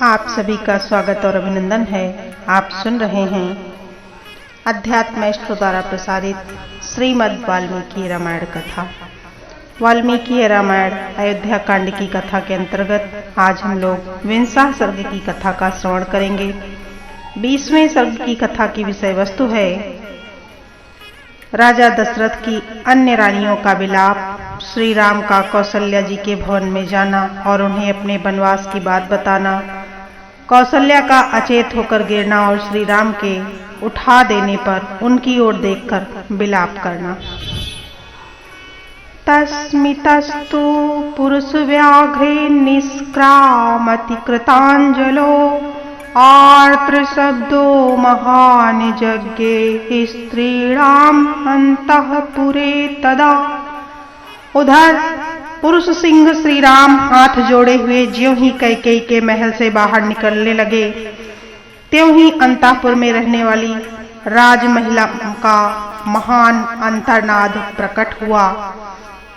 आप सभी का स्वागत और अभिनंदन है। आप सुन रहे हैं अध्यात्म मास्टर द्वारा प्रसारित श्रीमद् वाल्मीकि रामायण कथा। वाल्मीकि रामायण अयोध्या कांड की कथा के अंतर्गत आज हम लोग 20वां सर्ग की कथा का श्रवण करेंगे। 20वें सर्ग की कथा की विषय वस्तु है राजा दशरथ की अन्य रानियों का विलाप, श्री राम का कौशल्या जी के भवन में जाना और उन्हें अपने वनवास की बात बताना, कौशल्या का अचेत होकर गिरना और श्री राम के उठा देने पर उनकी ओर देखकर विलाप करना। तस्मितस्तु पुरुष व्याघ्रे निष्क्रामति कृतांजलो आर्त्र शब्दो महान यज्ञे स्त्रीणाम अंतःपुरे तदा। उधर पुरुष सिंह श्री राम हाथ जोड़े हुए ज्यों ही कैकेयी के महल से बाहर निकलने लगे, त्यों ही अंतःपुर में रहने वाली राज महिला का महान अंतर्नाद प्रकट हुआ।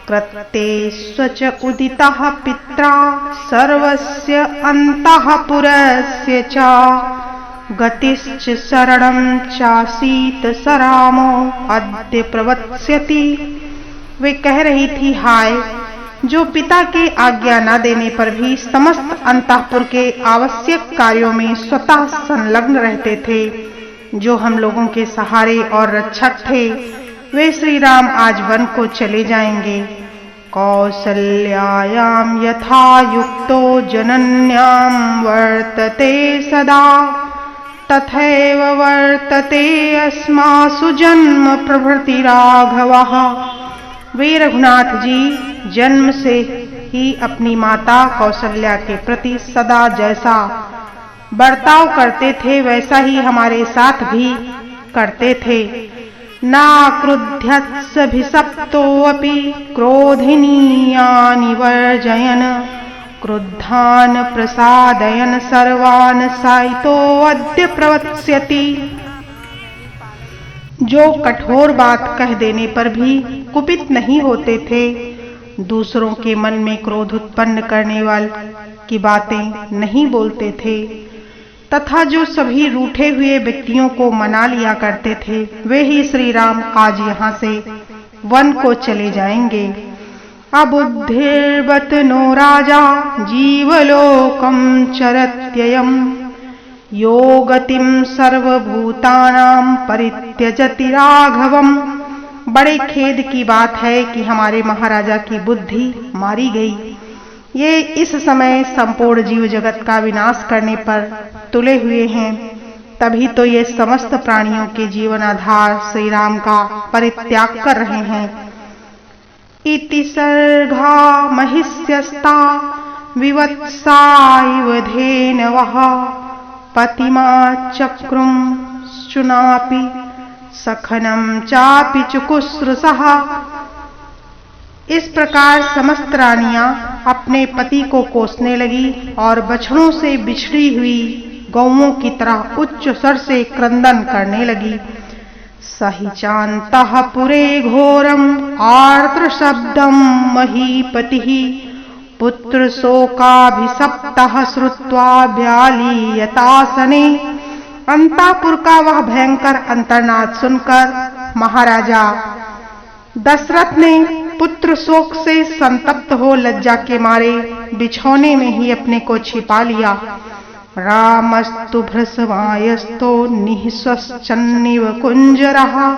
कृते स्वच उदितः पित्रा सर्वस्य अंतःपुरस्य च गतिश्च शरणं चासीत स रामो अद्य प्रवत्स्यति। वे कह रही थी, हाय जो पिता के आज्ञा न देने पर भी समस्त अंतःपुर के आवश्यक कार्यों में स्वतः संलग्न रहते थे, जो हम लोगों के सहारे और रक्षक थे, वे श्री राम आज वन को चले जाएंगे। कौसल्यायां यथा युक्तो जनन्यां वर्तते सदा तथैव वर्तते अस्मासु जन्म प्रभृति राघवः। वे रघुनाथ जी जन्म से ही अपनी माता कौशल्या के प्रति सदा जैसा बर्ताव करते थे वैसा ही हमारे साथ भी करते थे। नाक्रुध्यत्सभिसप्तोऽपि क्रोधिनीयानि वर्जयन् क्रुद्धान् प्रसादयन् सर्वान् साइतो अद्य प्रवत्स्यति। जो कठोर बात कह देने पर भी कुपित नहीं होते थे, दूसरों के मन में क्रोध उत्पन्न करने वाली की बातें नहीं बोलते थे, तथा जो सभी रूठे हुए व्यक्तियों को मना लिया करते थे, वे ही श्री राम आज यहाँ से वन को चले जाएंगे। अबुद्धिर्वत नो राजा जीवलोकं चरत्ययम् यो गतिम सर्वभूतानां परित्यजति राघवम। बड़े खेद की बात है कि हमारे महाराजा की बुद्धि मारी गई। ये इस समय संपूर्ण जीव जगत का विनाश करने पर तुले हुए हैं, तभी तो ये समस्त प्राणियों के जीवन आधार श्री राम का परित्याग कर रहे हैं। इति सर्गा महिष्यस्ता विवत्साइव धेनवः पतिमा चक्रुं शुनापि सखनम चापि चुकुस्रुसः। इस प्रकार समस्त रानियां अपने पति को कोसने लगी और बछड़ों से बिछड़ी हुई गौओं की तरह उच्च स्वर से क्रंदन करने लगी। सहि चान्तःपुरे घोरम आर्द्र शब्दम महीपतिः पुत्र शोकाभिसप्तः श्रुत्वा व्यालीयतासने। अंतापुर का वह भयंकर अंतर्नाद सुनकर महाराजा दशरथ ने पुत्र शोक से संतप्त हो लज्जा के मारे बिछौने में ही अपने को छिपा लिया। रामस्तु भृशवायस्तो निःश्वश्चन्निव कुंजरः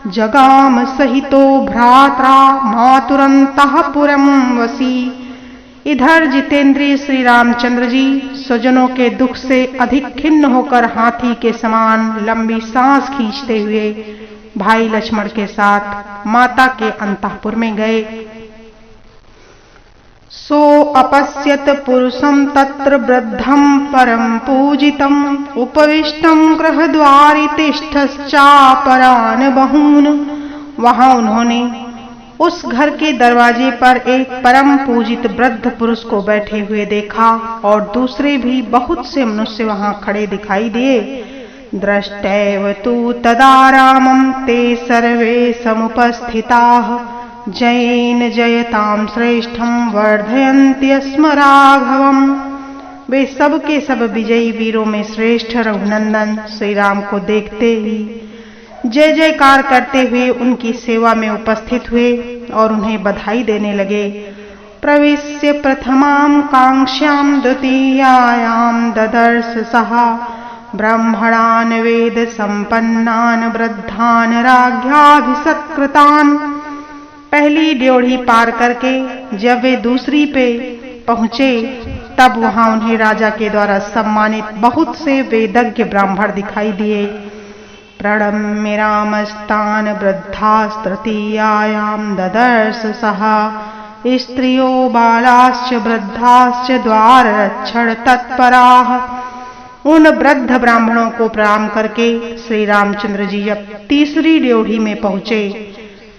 जगाम सहितो भ्रात्रा मातुरंतःपुरं वसी। इधर जितेंद्रिय श्री रामचंद्र जी स्वजनों के दुख से अधिक खिन्न होकर हाथी के समान लंबी सांस खींचते हुए भाई लक्ष्मण के साथ माता के अंतःपुर में गए। सो अपश्यत पुरुषं तत्र वृद्धं परम पूजितम् उपविष्टं गृहद्वारि तिष्ठश्चापरान् बहून्। वहां उन्होंने उस घर के दरवाजे पर एक परम पूजित वृद्ध पुरुष को बैठे हुए देखा और दूसरे भी बहुत से मनुष्य वहां खड़े दिखाई दिए। दृष्टैव तु तदा रामं ते सर्वे समुपस्थिताः जयेन जयतां श्रेष्ठं वर्धयन्त्यस्म राघवम्। वे सब के सब विजयी वीरों में श्रेष्ठ रघुनंदन श्री राम को देखते ही जय जयकार करते हुए उनकी सेवा में उपस्थित हुए और उन्हें बधाई देने लगे। प्रविश्य प्रथमां कांक्ष्यां द्वितीयायां ददर्श सहा ब्राह्मणान् वेद संपन्नान् वृद्धान् राज्ञाभिसत्कृतान्। पहली ड्योढ़ी पार करके जब वे दूसरी पे पहुंचे तब वहां उन्हें राजा के द्वारा सम्मानित बहुत से वेदज्ञ ब्राह्मण दिखाई दिए। प्रणम्य रामस्तान् वृद्धास्तृतीयायां ददर्श सहा स्त्रियो बालाश्च वृद्धाश्च द्वाररक्षण तत्पराः। उन वृद्ध ब्राह्मणों को प्रणाम करके श्री रामचंद्र जी जब तीसरी ड्योढ़ी में पहुंचे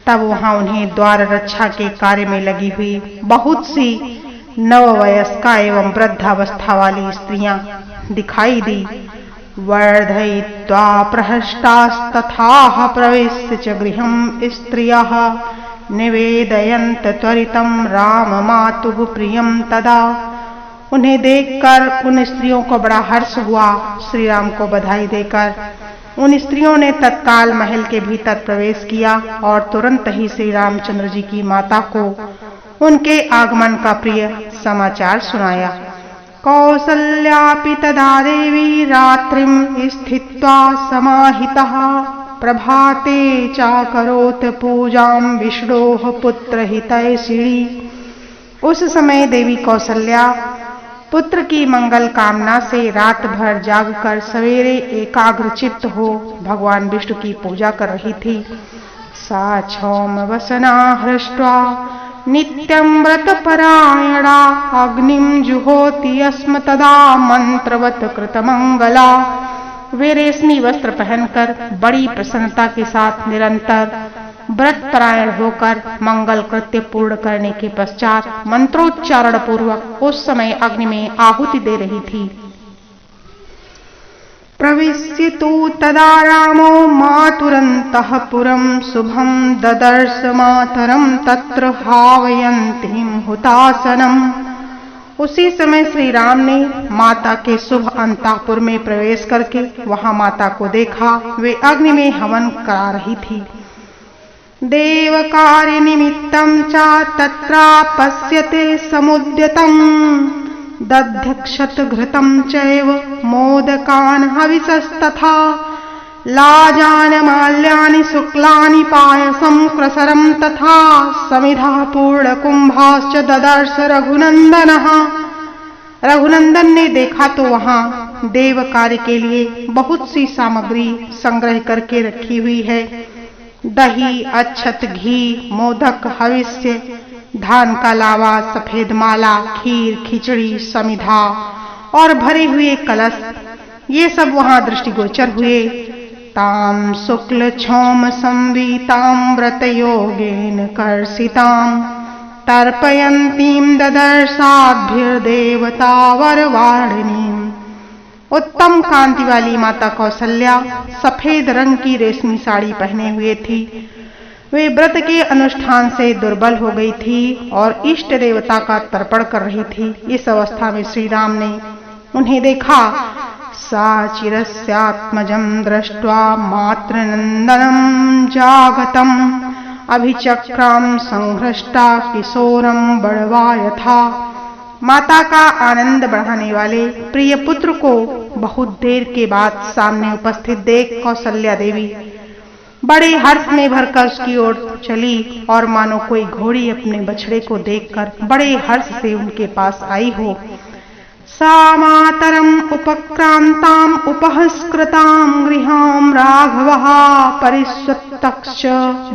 तब वहां उन्हें द्वार रक्षा के कार्य में लगी हुई बहुत सी नववयस्का एवं वृद्धावस्था वाली स्त्रियां दिखाई दी। वर्धयित्वा प्रहष्टास्तथाः प्रवेश्य च गृहं स्त्रियः निवेदयन्त त्वरितं राममातुः प्रियं तदा। उन्हें देखकर उन स्त्रियों को बड़ा हर्ष हुआ। श्री राम को बधाई देकर उन स्त्रियों ने तत्काल महल के भीतर प्रवेश किया और तुरंत ही श्री रामचंद्र जी की माता को उनके आगमन का प्रिय समाचार सुनाया। कौसल्यापि तदा देवी रात्रिं स्थित्वा समाहितः प्रभाते चाकरोत् पूजां विष्णोः पुत्रहितैषिणी। उस समय देवी कौसल्या पुत्र की मंगल कामना से रात भर जागकर सवेरे एकाग्रचित्त हो भगवान विष्णु की पूजा कर रही थी। सा क्षौम वसना हृष्ट्वा नित्यं व्रतपरायणा अग्निं जुहोति अस्म तदा मंत्रवत कृतमंगला। वे रेशमी वस्त्र पहनकर बड़ी प्रसन्नता के साथ निरंतर व्रतपरायण होकर मंगल कृत्य पूर्ण करने के पश्चात मंत्रोच्चारण पूर्वक उस समय अग्नि में आहुति दे रही थी। प्रविश्य तु तदा रामो मातुरन्तः पुरं शुभं ददर्श मातरं तत्र हावयन्तीं हुतासनम्। उसी समय श्री राम ने माता के शुभ अंतःपुर में प्रवेश करके वहां माता को देखा। वे अग्नि में हवन करा रही थी। देव कार्य निमित्तं च तत्रापश्यते समुद्यतं दध्यक्षत घृतं चैव मोदकान् हविषस्तथा लाजान माल्यानि शुक्लानि पायसं क्रसरं तथा समिधः पूर्णकुंभाश्च ददर्श रघुनंदनः। रघुनंदन ने देखा तो वहां देव कार्य के लिए बहुत सी सामग्री संग्रह करके रखी हुई है। दही, अक्षत, घी, मोदक, हविष्य, धान का लावा, सफेद माला, खीर, खिचड़ी, समिधा और भरे हुए कलश, ये सब वहां दृष्टिगोचर हुए। ताम शुक्ल क्षौम संवीतां व्रत योगेन कर्षितां तर्पयन्तीं ददर्शाद्भिर्देवता वरवाणिनीं। उत्तम कांति वाली माता कौसल्या सफेद रंग की रेशमी साड़ी पहने हुए थी। वे व्रत के अनुष्ठान से दुर्बल हो गई थी और इष्ट देवता का तर्पण कर रही थी। इस अवस्था में श्री राम ने उन्हें देखा। सा चिरस्यात्मजं दृष्ट्वा मातृनंदनं जागतम् अभिचक्रां संहृष्टा किशोरं बड़वा यथा। माता का आनंद बढ़ाने वाले प्रिय पुत्र को बहुत देर के बाद सामने उपस्थित देख कौसल्या देवी बड़े हर्ष में भरकर उसकी ओर चली और मानो कोई घोड़ी अपने बछड़े को देखकर बड़े हर्ष से उनके पास आई हो। सा मातरम् उपक्रांताम् उपहस्कृतां गृहां राघवः परिस्वत्तश्च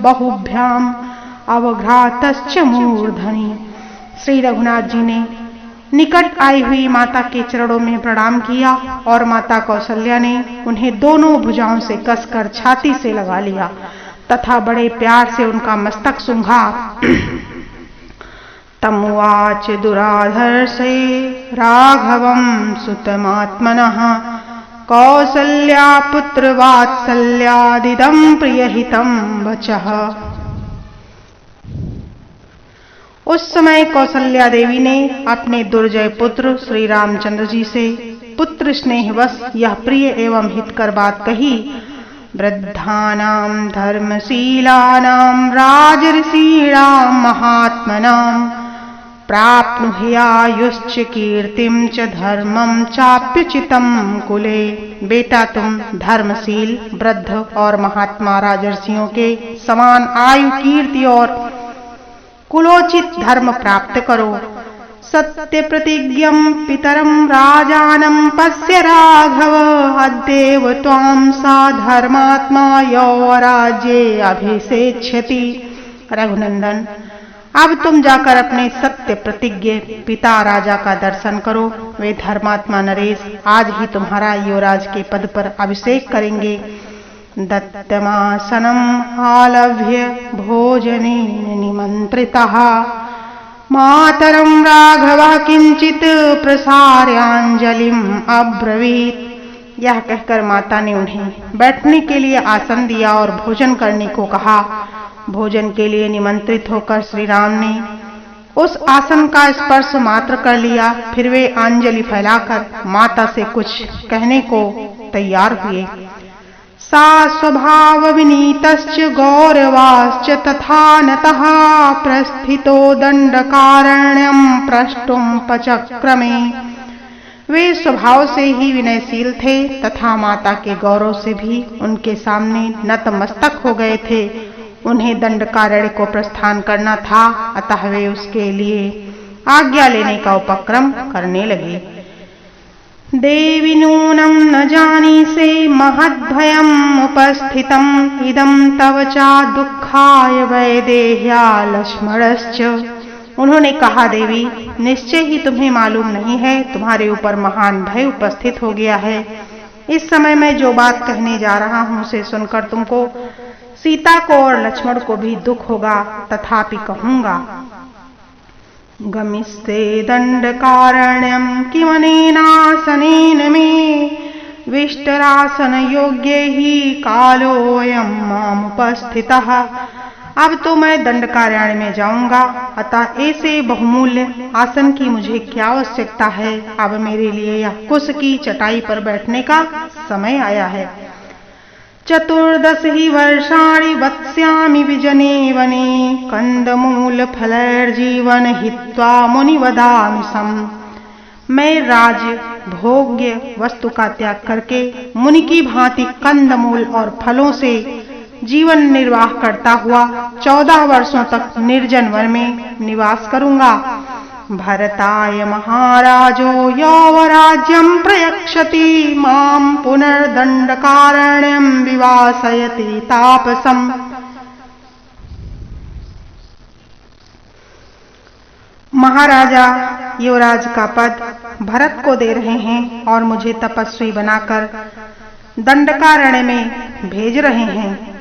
बहुभ्याम् अवघ्रातश्च मूर्धनि। श्री रघुनाथ जी ने निकट आई हुई माता के चरणों में प्रणाम किया और माता कौसल्या ने उन्हें दोनों भुजाओं से कसकर छाती से लगा लिया तथा बड़े प्यार से उनका मस्तक सूंघा। तमुवाच दुराधर्षे राघवं सुतमात्मनः कौसल्या पुत्र वात्सल्यादिदं प्रियहितं वचः। उस समय कौसल्या देवी ने अपने दुर्जय पुत्र श्री रामचंद्र जी से पुत्र स्नेहवश यह प्रिय एवं हितकर बात कही। वृद्धानां धर्मशीलानां राजर्षीणां महात्मनां प्राप्नुयायुश्च कीर्तिं च धर्मं चाप्युचितं कुले। बेटा, तुम धर्मशील, वृद्ध और महात्मा राजर्षियों के समान आयु, कीर्ति और कुलोचित धर्म प्राप्त करो। सत्य प्रतिज्ञं पितरं राजानं पश्य राघव, अद्येव त्वां सा धर्मात्मा यौवराज्ये अभिषेच्यति। रघुनंदन, अब तुम जाकर अपने सत्य प्रतिज्ञ पिता राजा का दर्शन करो। वे धर्मात्मा नरेश आज ही तुम्हारा युवराज के पद पर अभिषेक करेंगे। दत्तमासनम् आलभ्य भोजने निमंत्रितः मातरं राघवः किंचित प्रसार्याञ्जलिम् अब्रवीत्। यह कहकर माता ने उन्हें बैठने के लिए आसन दिया और भोजन करने को कहा। भोजन के लिए निमंत्रित होकर श्री राम ने उस आसन का स्पर्श मात्र कर लिया। फिर वे अंजलि फैलाकर माता से कुछ कहने को तैयार हुए। सा स्वभाव विनीतश्च गौरवाश्च तथा नतः प्रस्थितो दंडकारण्यं प्रष्टुं पचक्रमे। वे स्वभाव से ही विनयशील थे तथा माता के गौरव से भी उनके सामने नतमस्तक हो गए थे। उन्हें दंडकारण्य को प्रस्थान करना था, अतः वे उसके लिए आज्ञा लेने का उपक्रम करने लगे। देवी नूनं न जानीसे महद्भयम् उपस्थितम् इदं तव चा दुःखाय वैदेह्या लक्ष्मणश्च। उन्होंने कहा, देवी, निश्चय ही तुम्हें मालूम नहीं है तुम्हारे ऊपर महान भय उपस्थित हो गया है। इस समय मैं जो बात कहने जा रहा हूं उसे सुनकर तुमको, सीता को और लक्ष्मण को भी दुख होगा, तथापि कहूंगा। गमिष्ये दंडकारण्यं किमनेनासनेन मे विष्टरासन योग्ये ही कालोऽयं मामुपस्थितः। अब तो मैं दंडकारण्य में जाऊंगा, अतः ऐसे बहुमूल्य आसन की मुझे क्या आवश्यकता है। अब मेरे लिए यह कुश की चटाई पर बैठने का समय आया है। 14 ही वर्षाणि वत्स्यामि विजने वने कंदमूल फलैर्जीवन हित्वा मुनि वदामि सम। मैं राज भोग्य वस्तु का त्याग करके मुनि की भांति कंदमूल और फलों से जीवन निर्वाह करता हुआ 14 वर्षों तक निर्जन वन में निवास करूंगा। भरताय महाराजो यौवराज्यं प्रयक्षति मां पुनर्दंडकारण्यं विवासयति तापसम्। महाराजा युवराज का पद भरत को दे रहे हैं और मुझे तपस्वी बनाकर दंडकारण्य में भेज रहे हैं।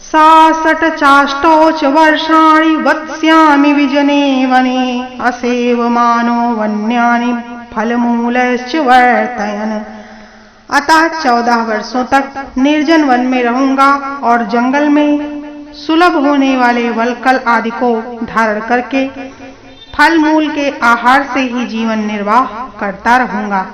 66 वर्षाणि वत्स्यामि विजने वने असेवमानो वन्यानि फलमूलश्च वर्तयन्। अतः 14 वर्षों तक निर्जन वन में रहूंगा और जंगल में सुलभ होने वाले वलकल आदि को धारण करके फल मूल के आहार से ही जीवन निर्वाह करता रहूंगा।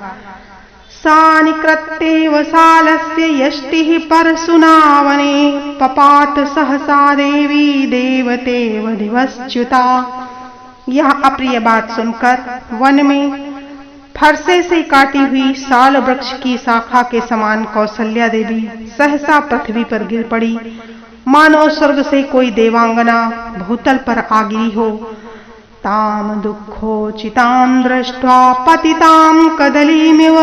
सानिकृत्येव सालस्य यष्टिः परशुनावने पपात सहसा देवी देवतेव दिवश्च्युता। यह अप्रिय बात सुनकर वन में फरसे से काटी हुई साल वृक्ष की शाखा के समान कौसल्या देवी सहसा पृथ्वी पर गिर पड़ी, मानो स्वर्ग से कोई देवांगना भूतल पर आ गिरी हो। ताम दुःखोचितां दृष्ट्वा पतितां कदलीमिव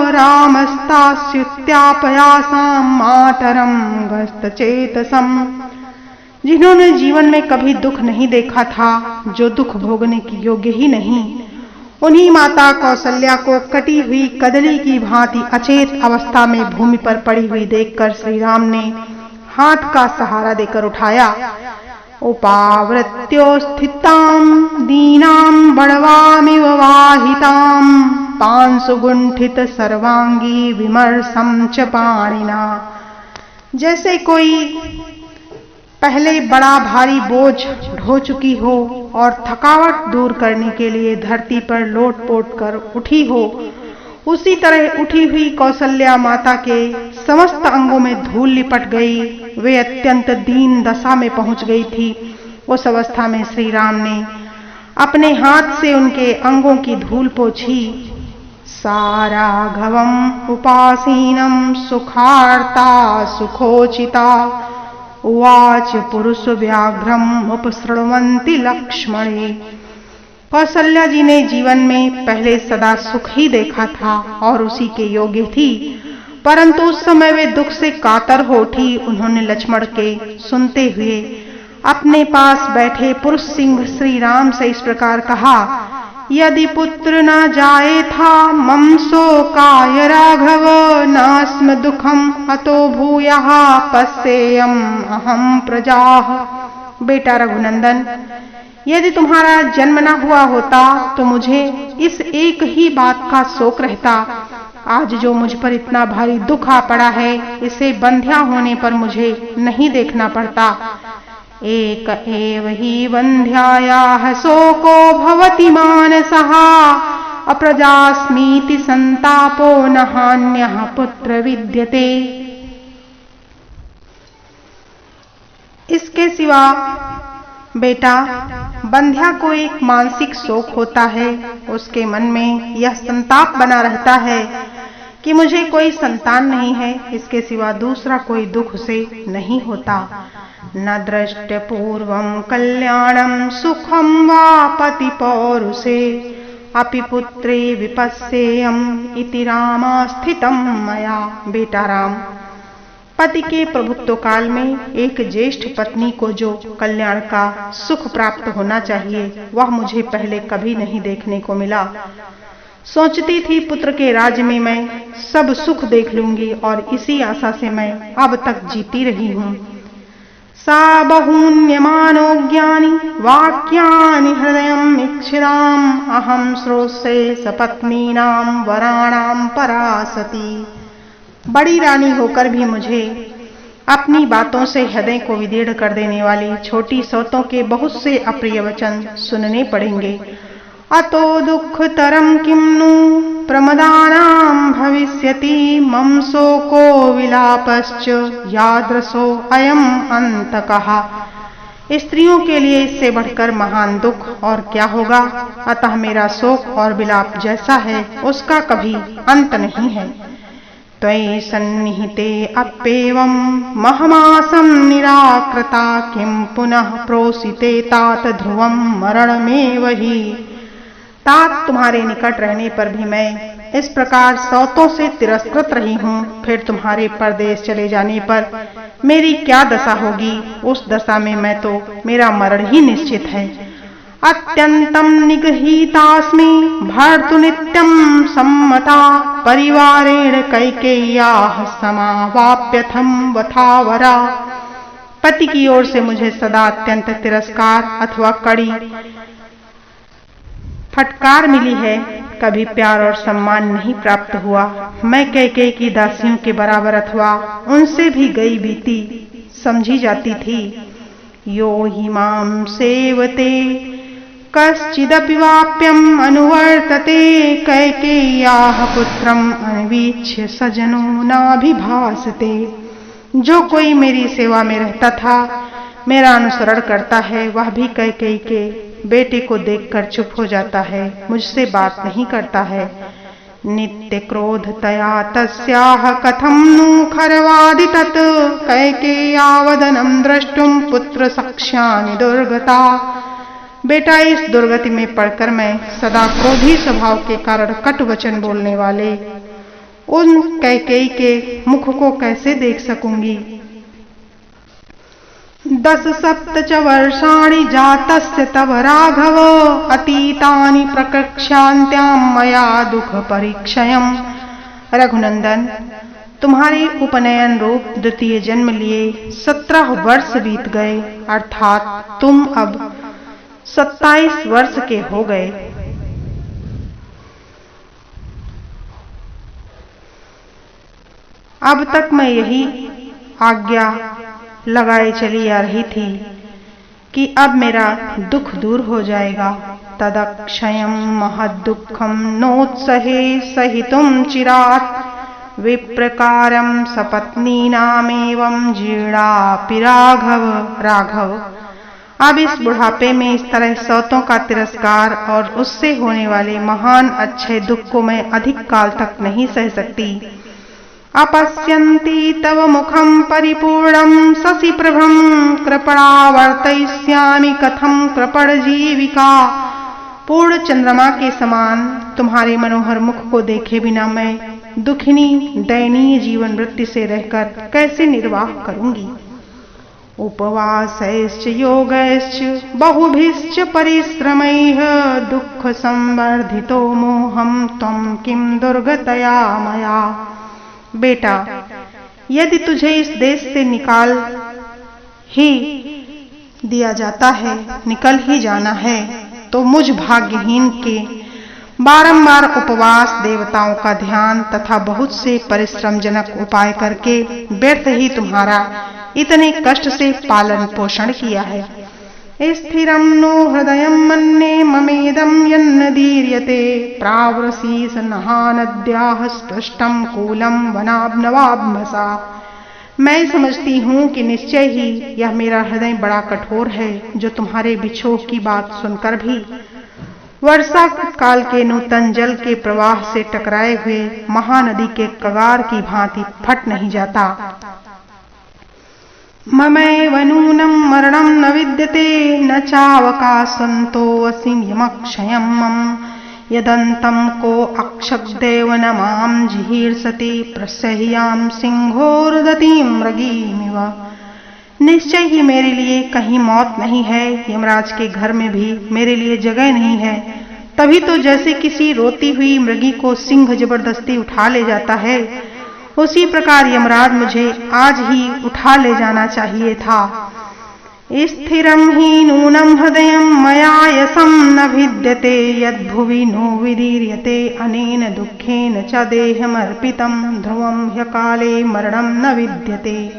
रामस्तास्युत्यापयासां मातरं गस्तचेतसम्। जिन्होंने जीवन में कभी दुख नहीं देखा था, जो दुख भोगने की योग्य ही नहीं, उन्हीं माता कौसल्या को कटी हुई कदली की भांति अचेत अवस्था में भूमि पर पड़ी हुई देखकर श्री राम ने हाथ का सहारा देकर उठाया। उपावृत्योस्थितां दीनां बड़वामिव वाहितां पांशुगुंठित सर्वांगी विमर्शं च पाणिना। जैसे कोई पहले बड़ा भारी बोझ ढो चुकी हो, और थकावट दूर करने के लिए धरती पर लोट-पोट कर उठी हो, उसी तरह उठी हुई कौसल्या माता के समस्त अंगों में धूल लिपट गई। वे अत्यंत दीन दशा में पहुंच गई थी। उस अवस्था में श्री राम ने अपने हाथ से उनके अंगों की धूल पोंछी। साराघवम उपासीनम सुखार्ता सुखोचिता उवाच पुरुष व्याघ्रम उपसृण्वन्ति लक्ष्मणे। कौसल्या जी ने जीवन में पहले सदा सुख ही देखा था और उसी के योग्य थी, परंतु उस समय वे दुख से कातर हो उठी। उन्होंने लक्ष्मण के सुनते हुए अपने पास बैठे पुरुष सिंह श्री राम से इस प्रकार कहा, यदि पुत्र न जाए था मम शोकाय राघव नास्म दुखम अतो भूयः पश्येयम् अहम प्रजाः। बेटा रघुनंदन, यदि तुम्हारा जन्म न हुआ होता तो मुझे इस एक ही बात का शोक रहता। आज जो मुझ पर इतना भारी दुख आ पड़ा है, इसे बंध्या होने पर मुझे नहीं देखना पड़ता। एक एव ही बंध्यायाः शोको भवति मानसः अप्रजास्मीति संतापो न हान्यः पुत्र विद्यते। इसके सिवा बेटा, बंध्या को एक मानसिक शोक होता है। उसके मन में यह संताप बना रहता है कि मुझे कोई संतान नहीं है। इसके सिवा दूसरा कोई दुख उसे नहीं होता। न दृष्ट पूर्वम कल्याणम सुखम वा पति पौरुषे अपि पुत्रे विपस्येयम इति रामास्थितम मया। बेटा राम, पति के प्रभुत्व काल में एक ज्येष्ठ पत्नी को जो कल्याण का सुख प्राप्त होना चाहिए, वह मुझे पहले कभी नहीं देखने को मिला। सोचती थी पुत्र के राज्य में मैं सब सुख देख लूंगी और इसी आशा से मैं अब तक जीती रही हूँ। सा बहून्यमानो ज्ञानी वाक्यानि हृदयम् इक्षिताम् अहं श्रोष्ये सपत्नीनां वराणां परासती। बड़ी रानी होकर भी मुझे अपनी बातों से हृदय को विदीर्ण कर देने वाली छोटी सौतों के बहुत से अप्रिय वचन सुनने पड़ेंगे। अतो दुःखतरं किम्नु प्रमदानां भविष्यति मम शोको विलापश्च यादृशो अयम् अंतकः। स्त्रियों के लिए इससे बढ़कर महान दुख और क्या होगा। अतः मेरा शोक और विलाप जैसा है उसका कभी अंत नहीं है। त्वयि सन्निहिते अप्येवं महमासं निराकृता किं पुनः प्रोसिते तात ध्रुवं मरणमेव हि। तात तुम्हारे निकट रहने पर भी मैं इस प्रकार सौतों से तिरस्कृत रही हूँ, फिर तुम्हारे परदेश चले जाने पर मेरी क्या दशा होगी। उस दशा में मैं तो मेरा मरण ही निश्चित है। अत्यंतं निगृहीतास्मि भर्तुनित्यं सम्मता परिवारेण कैकेय्याः समावाप्यथं वथावरा। पति की ओर से मुझे सदा अत्यंत तिरस्कार अथवा कड़ी फटकार मिली है, कभी प्यार और सम्मान नहीं प्राप्त हुआ। मैं कैकेयी की दासियों के बराबर अथवा उनसे भी गई बीती समझी जाती थी। यो हि मां सेवते कश्चिदपि वाप्यम् अनुवर्तते कैकेय्याः पुत्रम् अन्वीक्ष्य सजनो नाभिभासते। जो कोई मेरी सेवा में रहता था, मेरा अनुसरण करता है, वह भी कैकेयी के बेटे को देखकर चुप हो जाता है, मुझसे बात नहीं करता है। नित्य क्रोधतया तस्याः कथं नु खरवादि तत् कैकेय्या वदनं द्रष्टुं पुत्र सख्यानि दुर्गता। बेटा, इस दुर्गति में पड़कर मैं सदा क्रोधी स्वभाव के कारण कटु वचन बोलने वाले उन कैकेयी के मुख को कैसे देख सकूंगी। 10 सप्त वर्षाणि जातस्य तव राघव अतीतानि प्रकक्ष्यांत्यां मया दुख परीक्षयम्। रघुनंदन, तुम्हारे उपनयन रूप द्वितीय जन्म लिए 17 वर्ष बीत गए, अर्थात तुम अब 27 वर्ष के हो गए। अब तक मैं यही आज्ञा लगाए चली आ रही थी कि अब मेरा दुख दूर हो जाएगा। तदक्षयं महद्दुःखं नोत्सहे सहितुं चिरात् विप्रकारं सपत्नीनामेवं जीर्णापि राघव। अब इस बुढ़ापे में इस तरह सौतों का तिरस्कार और उससे होने वाले महान अच्छे दुख को मैं अधिक काल तक नहीं सह सकती। अपश्यन्ति तव मुखं परिपूर्णं शशिप्रभं कृपणावर्तयिष्यामि कथं कृपण जीविका। पूर्ण चंद्रमा के समान तुम्हारे मनोहर मुख को देखे बिना मैं दुखिनी दयनीय जीवन वृत्ति से रहकर कैसे निर्वाह करूंगी। उपवासैश्च योगैश्च बहुभिश्च परिश्रमैः दुःख संवर्धितो मोहं त्वं किं दुर्गतया मया। बेटा, यदि तुझे इस देश से निकाल ही दिया जाता है, निकल ही जाना है, तो मुझ भाग्यहीन के बारंबार उपवास, देवताओं का ध्यान तथा बहुत से परिश्रमजनक उपाय करके व्यर्थ ही तुम्हारा इतने कष्ट से पालन पोषण किया है। स्थिरं नो हृदयं मन्ये ममेदं यन्न दीर्यते प्रावृषीष नहानद्याः स्पृष्टं कूलं वनाब्नवाभ्मसा। मैं समझती हूँ कि निश्चय ही यह मेरा हृदय बड़ा कठोर है, जो तुम्हारे बिछोह की बात सुनकर भी वर्षा काल के नूतन जल के प्रवाह से टकराए हुए महानदी के कगार की भांति फट नहीं जाता। ममैव नूनं मरणं न विद्यते न चावकाशन्तोऽसि यमक्षयं मम यदन्तं को अक्षग्देव न मां जिहीर्षति प्रसह्यां सिंहोर्दतीं मृगीमिव। निश्चय ही मेरे लिए कहीं मौत नहीं है, यमराज के घर में भी मेरे लिए जगह नहीं है। तभी तो जैसे किसी रोती हुई मृगी को सिंह जबरदस्ती उठा ले जाता है, उसी प्रकार यमराज मुझे आज ही उठा ले जाना चाहिए था। स्थिरं हि नूनं हृदयं मया यशं न भिद्यते यद्भुवि नो विदीर्यते अनेन दुःखेन च देहमर्पितं ध्रुवं ह्यकाले मरणं न विद्यते।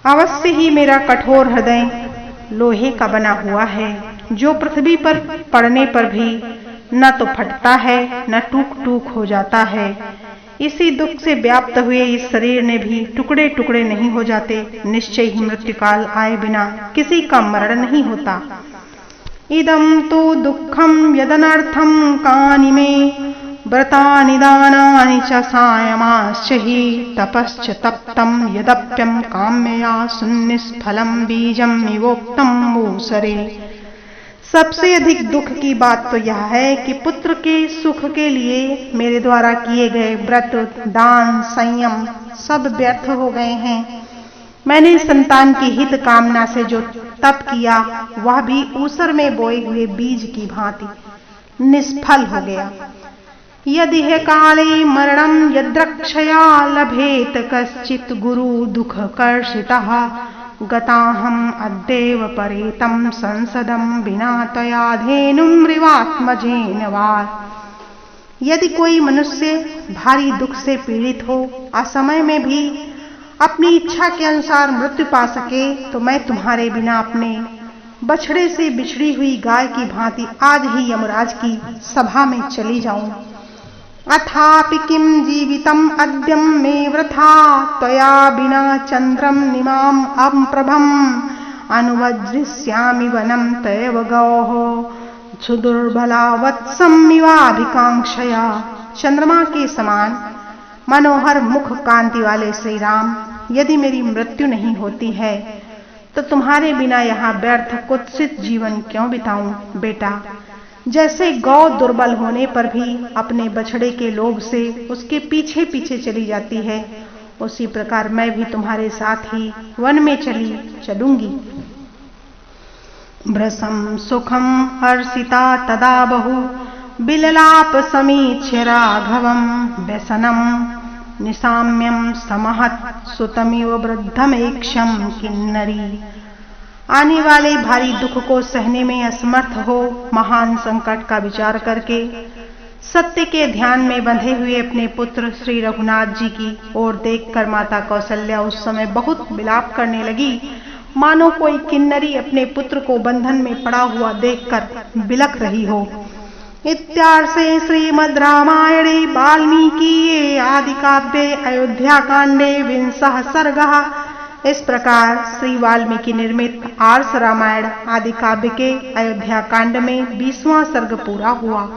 अवश्य ही मेरा कठोर हृदय लोहे का बना हुआ है, जो पृथ्वी पर पड़ने पर भी न तो फटता है न टूक टूक हो जाता है। इसी दुख से व्याप्त हुए इस शरीर ने भी टुकड़े टुकड़े नहीं हो जाते। निश्चय ही मृत्युकाल आए बिना किसी का मरण नहीं होता। इदं तो दुःखं यदनर्थं कानि मे व्रतानि दानानि च सायमाश्च हि तपश्च तप्तं यदप्यं काम्यया सुनिष्फलं बीजं विवोक्तं मूसरे। सबसे अधिक दुख की बात तो यह है कि पुत्र के सुख के लिए मेरे द्वारा किए गए व्रत, दान, संयम सब व्यर्थ हो गए हैं। मैंने संतान की हित कामना से जो तप किया, वह भी ऊसर में बोए हुए बीज की भांति निष्फल हो गया। यदि है काले मरणं यद्रक्षया लभेत कश्चित् गुरु दुख कर्षितः गताहम् अद्यैव परेतं संसदं विना तया धेनुमृवात्मजेन वा। यदि कोई मनुष्य भारी दुख से पीड़ित हो, असमय में भी अपनी इच्छा के अनुसार मृत्यु पा सके, तो मैं तुम्हारे बिना अपने बछड़े से बिछड़ी हुई गाय की भांति आज ही यमराज की सभा में चली जाऊं। अथापि किं जीवितम् अद्यं मे वृथा त्वया विना चन्द्रं निमाम् अप्रभम् अनुवज्रिष्यामि वनं तैव गौः सुदुर्बला वत्समिवाभिकांक्षया। चंद्रमा के समान मनोहर मुख कांति वाले श्री राम, यदि मेरी मृत्यु नहीं होती है तो तुम्हारे बिना यहाँ व्यर्थ कुत्सित जीवन क्यों बिताऊं। बेटा, जैसे गौ दुर्बल होने पर भी अपने बछड़े के लोभ से उसके पीछे पीछे चली जाती है, उसी प्रकार मैं भी तुम्हारे साथ ही वन में चलूंगी। भ्रसं सुखं हर्षिता तदा बहु बिललाप समीक्ष्य राघवं व्यसनं निशाम्यं समहत् सुतमिव वृद्धमेक्षं किन्नरी। आने वाले भारी दुख को सहने में असमर्थ हो महान संकट का विचार करके सत्य के ध्यान में बंधे हुए अपने पुत्र श्री रघुनाथ जी की ओर देखकर माता कौशल्या उस समय बहुत विलाप करने लगी, मानो कोई किन्नरी अपने पुत्र को बंधन में पड़ा हुआ देखकर बिलख रही हो। इत्यार्षे श्रीमद् रामायणे वाल्मीकि आदि काव्ये अयोध्या कांडे 20 सर्गः। इस प्रकार श्री वाल्मीकि निर्मित आर्ष रामायण आदि काव्य के अयोध्या कांड में 20वां सर्ग पूरा हुआ।